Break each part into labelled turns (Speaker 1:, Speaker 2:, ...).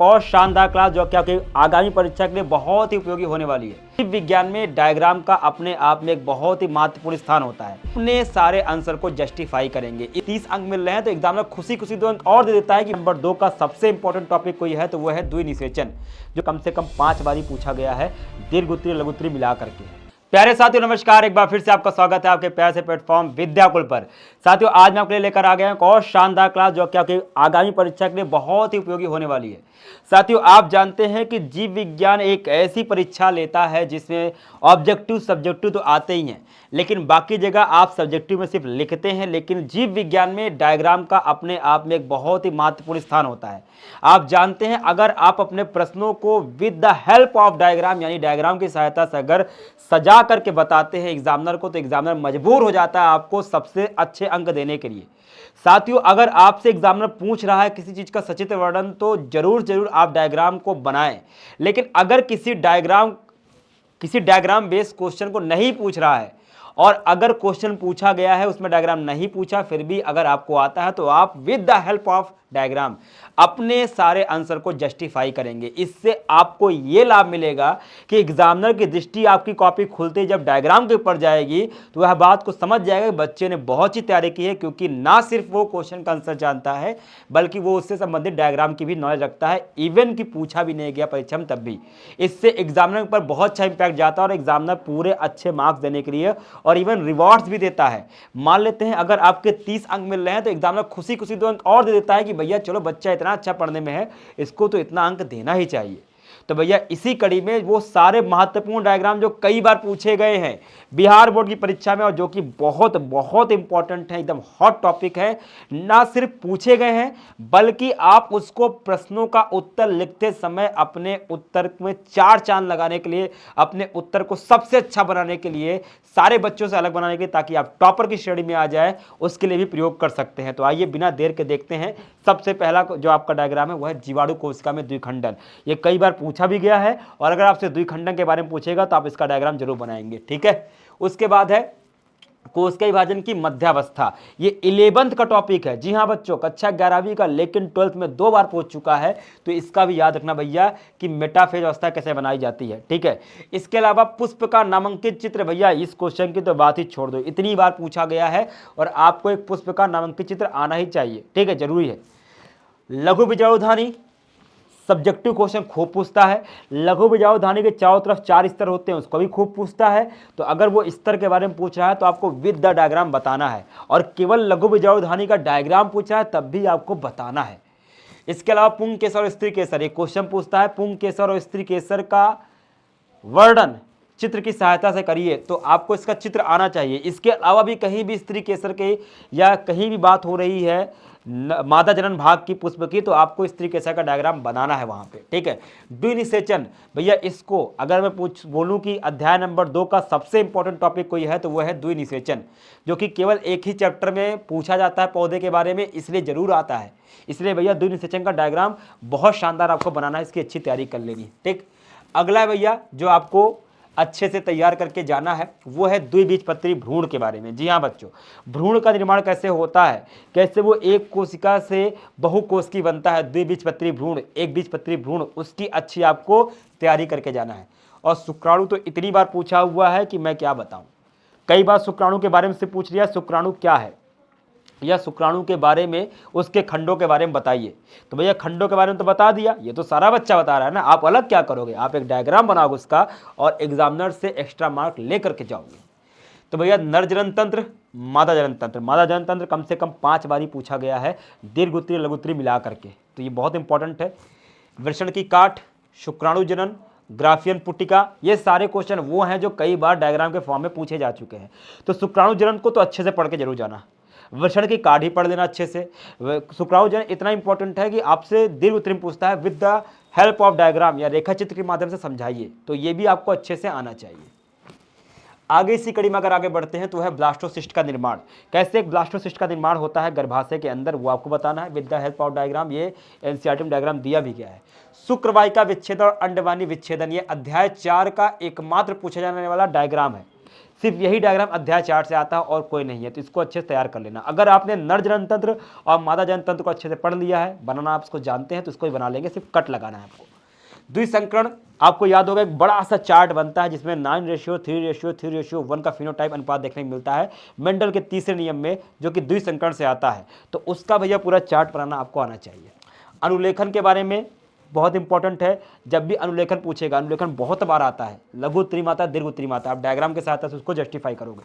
Speaker 1: बहुत शानदार क्लास जो कि आपकी आगामी परीक्षा के लिए बहुत ही उपयोगी होने वाली है। जीव विज्ञान में डायग्राम का अपने आप में एक बहुत ही महत्वपूर्ण स्थान होता है। अपने सारे आंसर को जस्टिफाई करेंगे। 30 अंक मिल रहे हैं तो एग्जाम में खुशी खुशी 2 अंक और दे देता है कि नंबर 2 का सबसे इंपॉर्टेंट टॉपिक कोई है तो वह है द्विनिषेचन, जो कम से कम 5 बार पूछा गया है, दीर्घ उत्तरी लघु उत्तरी मिला करके। प्यारे साथियों नमस्कार, एक बार फिर से आपका स्वागत है आपके प्यारे से प्लेटफॉर्म विद्याकुल पर। साथियों आज मैं आपके लिए लेकर आ गया हूं एक और शानदार क्लास जो कि आपकी आगामी परीक्षा के लिए बहुत ही उपयोगी होने वाली है। साथियों आप जानते हैं कि जीव विज्ञान एक ऐसी परीक्षा लेता है जिसमें ऑब्जेक्टिव सब्जेक्टिव तो आते ही हैं, लेकिन बाकी जगह आप सब्जेक्टिव में सिर्फ लिखते हैं, लेकिन जीव विज्ञान में डायग्राम का अपने आप में एक बहुत ही महत्वपूर्ण स्थान होता है। आप जानते हैं अगर आप अपने प्रश्नों को with the help of diagram यानी डायग्राम की सहायता से अगर सजा करके बताते हैं एग्जामिनर को, तो एग्जामिनर मजबूर हो जाता है आपको सबसे अच्छे अंक देने के लिए। साथियों अगर आपसे एग्जामिनर पूछ रहा है किसी चीज का सचित्र वर्णन तो जरूर आप डायग्राम को बनाएं, लेकिन अगर किसी डायग्राम बेस्ड क्वेश्चन को नहीं पूछ रहा है और अगर क्वेश्चन पूछा गया है उसमें डायग्राम नहीं पूछा, फिर भी अगर आपको आता है तो आप with the help of diagram अपने सारे आंसर को जस्टिफाई करेंगे। इससे आपको यह लाभ मिलेगा कि एग्जामिनर की दृष्टि आपकी कॉपी खुलते ही जब डायग्राम के ऊपर जाएगी तो वह बात को समझ जाएगा कि बच्चे ने बहुत ही तैयारी की है, क्योंकि ना सिर्फ वो क्वेश्चन का आंसर जानता है बल्कि वो उससे संबंधित डायग्राम की भी नॉलेज रखता है, इवन कि पूछा भी नहीं गया परीक्षा में तब भी। इससे एग्जामिनर पर बहुत अच्छा इंपैक्ट जाता है और एग्जामिनर पूरे अच्छे मार्क्स देने के लिए और इवन रिवॉर्ड्स भी देता है। मान लेते हैं अगर आपके 30 अंक मिल रहे हैं तो एग्जामिनर खुशी खुशी 2 अंक और दे देता है कि भैया चलो बच्चा इतना अच्छा पढ़ने में है, इसको तो इतना अंक देना ही चाहिए। तो भैया इसी कड़ी में वो सारे महत्वपूर्ण डायग्राम जो कई बार पूछे गए हैं बिहार बोर्ड की परीक्षा में और जो कि बहुत बहुत इंपॉर्टेंट है, एकदम हॉट टॉपिक है, ना सिर्फ पूछे गए हैं बल्कि आप उसको प्रश्नों का उत्तर लिखते समय अपने उत्तर में 4 चांद लगाने के लिए, अपने उत्तर को सबसे अच्छा बनाने के लिए, सारे बच्चों से अलग बनाने के लिए, ताकि आप टॉपर की श्रेणी में आ जाए, उसके लिए भी प्रयोग कर सकते हैं। तो आइए बिना देर के देखते हैं। सबसे पहला जो आपका डायग्राम है वह है जीवाणु कोशिका में द्विखंडन। ये कई बार पूछा भी गया है और अगर आपसे द्विखंडन के बारे में पूछेगा तो आप इसका डायग्राम जरूर बनाएंगे, ठीक है। उसके बाद है कोशिका विभाजन की मध्यावस्था। ये 11th का टॉपिक है। जी हाँ बच्चों, कक्षा 11वीं का, लेकिन 12th में 2 बार पूछ चुका है, तो इसका भी याद रखना भैया कि मेटाफेज अवस्था कैसे बनाई जाती है, ठीक है। इसके अलावा पुष्प का नामांकित चित्र, भैया इस क्वेश्चन की तो बात ही छोड़ दो, इतनी बार पूछा गया है और आपको एक पुष्प का नामांकित चित्र आना ही चाहिए, ठीक है, जरूरी है। लघु बीजाणुधानी सब्जेक्टिव क्वेश्चन खूब पूछता है। लघु बीजाणुधानी के चारों तरफ 4 स्तर होते हैं, उसको भी खूब पूछता है। तो अगर वो स्तर के बारे में पूछ रहा है तो आपको विद द डायग्राम बताना है, और केवल लघु बीजाणुधानी का डायग्राम पूछ रहा है तब भी आपको बताना है। इसके अलावा पुंग केसर और स्त्री केसर एक क्वेश्चन पूछता है, पुंग केसर और स्त्री केसर का वर्णन चित्र की सहायता से करिए, तो आपको इसका चित्र आना चाहिए। इसके अलावा भी कहीं भी स्त्री केसर के या कहीं भी बात हो रही है मादा जनन भाग की पुष्प की, तो आपको स्त्री केसर का डायग्राम बनाना है वहां पे, ठीक है। द्विनिषेचन, भैया इसको अगर मैं बोलूं कि अध्याय नंबर 2 का सबसे इंपॉर्टेंट टॉपिक कोई है तो वह है द्विनिषेचन, जो कि केवल एक ही चैप्टर में पूछा जाता है पौधे के बारे में, इसलिए जरूर आता है। इसलिए भैया द्विनिषेचन का डायग्राम बहुत शानदार आपको बनाना है, इसकी अच्छी तैयारी कर लेनी है, ठीक। अगला है भैया जो आपको अच्छे से तैयार करके जाना है वो है द्विबीजपत्री भ्रूण के बारे में। जी हाँ बच्चों, भ्रूण का निर्माण कैसे होता है, कैसे वो एक कोशिका से बहुकोशिकी बनता है, द्विबीजपत्री भ्रूण, एक बीजपत्री भ्रूण, उसकी अच्छी आपको तैयारी करके जाना है। और शुक्राणु तो इतनी बार पूछा हुआ है कि मैं क्या बताऊं, कई बार शुक्राणु के बारे में से पूछ लिया, शुक्राणु क्या है या शुक्राणु के बारे में उसके खंडों के बारे में बताइए। तो भैया खंडों के बारे में तो बता दिया, ये तो सारा बच्चा बता रहा है ना, आप अलग क्या करोगे, आप एक डायग्राम बनाओगे उसका और एग्जामिनर से एक्स्ट्रा मार्क लेकर के जाओगे। तो भैया नर जनन तंत्र, मादा जनन तंत्र, मादा जनन तंत्र कम से कम 5 बार ही पूछा गया है, दीर्घ उत्तरी लघु उत्तरी मिला करके, तो ये बहुत इंपॉर्टेंट है। वृषण की काट, शुक्राणु जनन, ग्राफियन पुटिका, ये सारे क्वेश्चन वो हैं जो कई बार डायग्राम के फॉर्म में पूछे जा चुके हैं। तो शुक्राणु जनन को तो अच्छे से पढ़ के जरूर जाना, वृषण की काढ़ी पढ़ लेना अच्छे से। शुक्राणु जनन इतना इंपॉर्टेंट है कि आपसे दीर्घ उत्तरी पूछता है, with the help of diagram या रेखा चित्र के माध्यम से समझाइए, तो ये भी आपको अच्छे से आना चाहिए। आगे इसी कड़ी में अगर आगे बढ़ते हैं तो है ब्लास्टोसिस्ट का निर्माण। कैसे एक ब्लास्टोसिस्ट का निर्माण होता है गर्भाशय के अंदर, वो आपको बताना है with the help of diagram, ये एनसीईआरटी में डायग्राम दिया भी गया है। शुक्रवाहिका विच्छेदन और अंडवाहिनी विच्छेदन, ये अध्याय 4 का एकमात्र पूछा जाने वाला डायग्राम है। सिर्फ यही डायग्राम अध्याय 4 से आता है और कोई नहीं है, तो इसको अच्छे से तैयार कर लेना। अगर आपने नर जनन तंत्र और मादा जनन तंत्र को अच्छे से पढ़ लिया है, बनाना आप इसको जानते हैं, तो इसको ही बना लेंगे, सिर्फ कट लगाना है आपको। द्विसंकरण आपको याद होगा, एक बड़ा सा चार्ट बनता है जिसमें 9:3:3:1 का फिनोटाइप अनुपात देखने को मिलता है मेंडल के तीसरे नियम में, जो कि द्विसंकरण से आता है। तो उसका भैया पूरा चार्ट बनाना आपको आना चाहिए। अनुलेखन के बारे में बहुत इंपॉर्टेंट है, जब भी अनुलेखन पूछेगा, अनुलेखन बहुत बार आता है, लघु त्रिमाता दीर्घ त्रिमाता, आप डायग्राम के साथ उसको जस्टिफाई करोगे।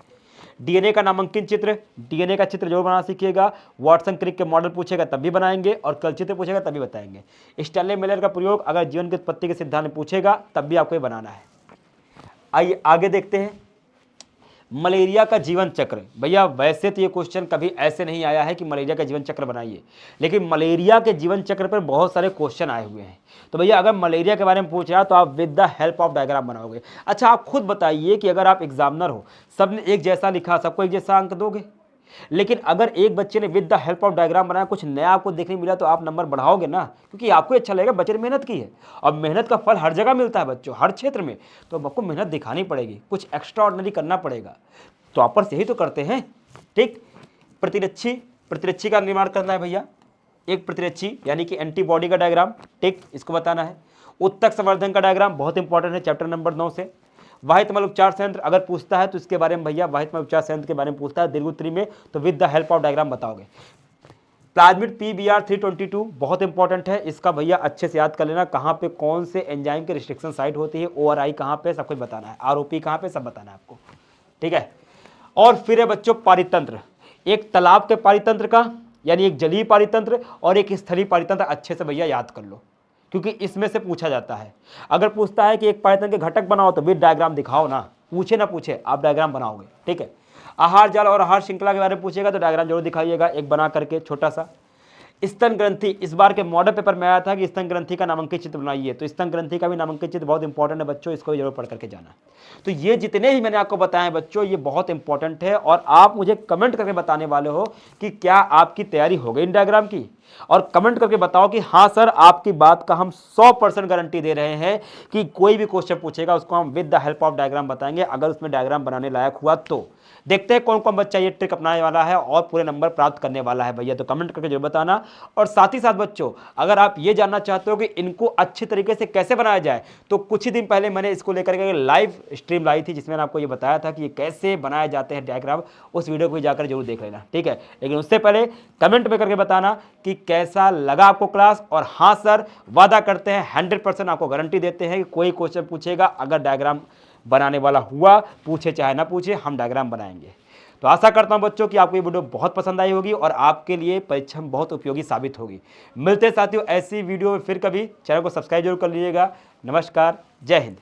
Speaker 1: डीएनए का नामांकन चित्र, डीएनए का चित्र जरूर बनाना सीखिएगा। वाटसन क्रिक के मॉडल पूछेगा तब भी बनाएंगे, और कल चित्र पूछेगा तब भी बताएंगे। स्टैनले मिलर का प्रयोग अगर जीवन की उत्पत्ति के सिद्धांत में पूछेगा तब भी आपको ये बनाना है। आइए आगे देखते हैं, मलेरिया का जीवन चक्र। भैया वैसे तो ये क्वेश्चन कभी ऐसे नहीं आया है कि मलेरिया का जीवन चक्र बनाइए, लेकिन मलेरिया के जीवन चक्र पर बहुत सारे क्वेश्चन आए हुए हैं। तो भैया अगर मलेरिया के बारे में पूछ रहा तो आप with the help of diagram बनाओगे। अच्छा आप खुद बताइए कि अगर आप एग्जामिनर हो, सबने एक जैसा लिखा, सबको एक जैसा अंक दोगे? लेकिन अगर एक बच्चे ने with the help of diagram बनाया, कुछ नया आपको देखने मिला, तो आप नंबर बढ़ाओगे ना, क्योंकि आपको अच्छा लगेगा, बच्चे ने मेहनत की है। और मेहनत का फल हर जगह मिलता है बच्चों, हर क्षेत्र में। तो आपको मेहनत दिखानी पड़ेगी, कुछ एक्स्ट्रा ऑर्डिनरी करना पड़ेगा। तो आपस यही तो करते हैं, ठीक। प्रतिरक्षी का निर्माण करना है भैया, एक प्रतिरक्षी यानी कि एंटीबॉडी का डायग्राम, ठीक, इसको बताना है। उत्तक संवर्धन का डायग्राम बहुत इंपॉर्टेंट है, चैप्टर नंबर 9 से। वाहितमल उपचार संयंत्र अगर पूछता है तो इसके बारे में भैया, वाहितमल उपचार संयंत्र के बारे में पूछता है दीर्घ उत्तरी में, तो with the help of diagram बताओगे। प्लाज्मिड PBr 322 बहुत इंपॉर्टेंट है, इसका भैया अच्छे से याद कर लेना, कहाँ पे कौन से एंजाइम की रिस्ट्रिक्शन साइट होती है, ORI कहाँ पे, सब कुछ बताना है, ROP कहाँ पे, सब बताना है आपको, ठीक है। और फिर है बच्चों पारितंत्र, एक तालाब के पारितंत्र का यानी एक जलीय पारितंत्र और एक स्थलीय पारितंत्र, अच्छे से भैया याद कर लो, क्योंकि इसमें से पूछा जाता है। अगर पूछता है कि एक पारितंत्र के घटक बनाओ तो भी डायग्राम दिखाओ ना, पूछे ना पूछे आप डायग्राम बनाओगे, ठीक है। आहार जाल और आहार श्रृंखला के बारे में पूछेगा तो डायग्राम जरूर दिखाइएगा, एक बना करके छोटा सा। स्तन ग्रंथि, इस बार के मॉडल पेपर में आया था कि स्तन ग्रंथि का नामांकित चित्र बनाइए, तो स्तन ग्रंथि का भी नामांकित चित्र बहुत इंपॉर्टेंट है बच्चों, इसको भी जरूर पढ़ करके जाना। तो ये जितने भी मैंने आपको बताए बच्चों, ये बहुत इंपॉर्टेंट है, और आप मुझे कमेंट करके बताने वाले हो कि क्या आपकी तैयारी हो गई इन डायग्राम की, और कमेंट करके बताओ कि हाँ सर, आपकी बात का हम 100% गारंटी दे रहे हैं कि कोई भी क्वेश्चन पूछेगा उसको हम with the help of diagram बताएंगे, अगर उसमें डायग्राम बनाने लायक हुआ तो। देखते हैं कौन कौन बच्चा ये ट्रिक अपनाने वाला है और पूरे नंबर प्राप्त करने वाला है भैया, तो कमेंट करके जरूर बताना। और साथ ही साथ बच्चों, अगर आप ये जानना चाहते हो कि इनको अच्छी तरीके से कैसे बनाया जाए, तो कुछ ही दिन पहले मैंने इसको लेकर के लाइव स्ट्रीम लाई थी, जिसमें आपको ये बताया था कि ये कैसे बनाए जाते हैं डायग्राम, उस वीडियो को जाकर जरूर देख लेना, ठीक है। लेकिन उससे पहले कमेंट में करके बताना कि कैसा लगा आपको क्लास, और हाँ सर, वादा करते हैं 100% आपको गारंटी देते हैं कि कोई क्वेश्चन पूछेगा, अगर डायग्राम बनाने वाला हुआ, पूछे चाहे ना पूछे, हम डायग्राम बनाएंगे। तो आशा करता हूं बच्चों कि आपको ये वीडियो बहुत पसंद आई होगी और आपके लिए परीक्षा में बहुत उपयोगी साबित होगी। मिलते साथियों ऐसी वीडियो में फिर कभी, चैनल को सब्सक्राइब जरूर कर लीजिएगा। नमस्कार, जय हिंद।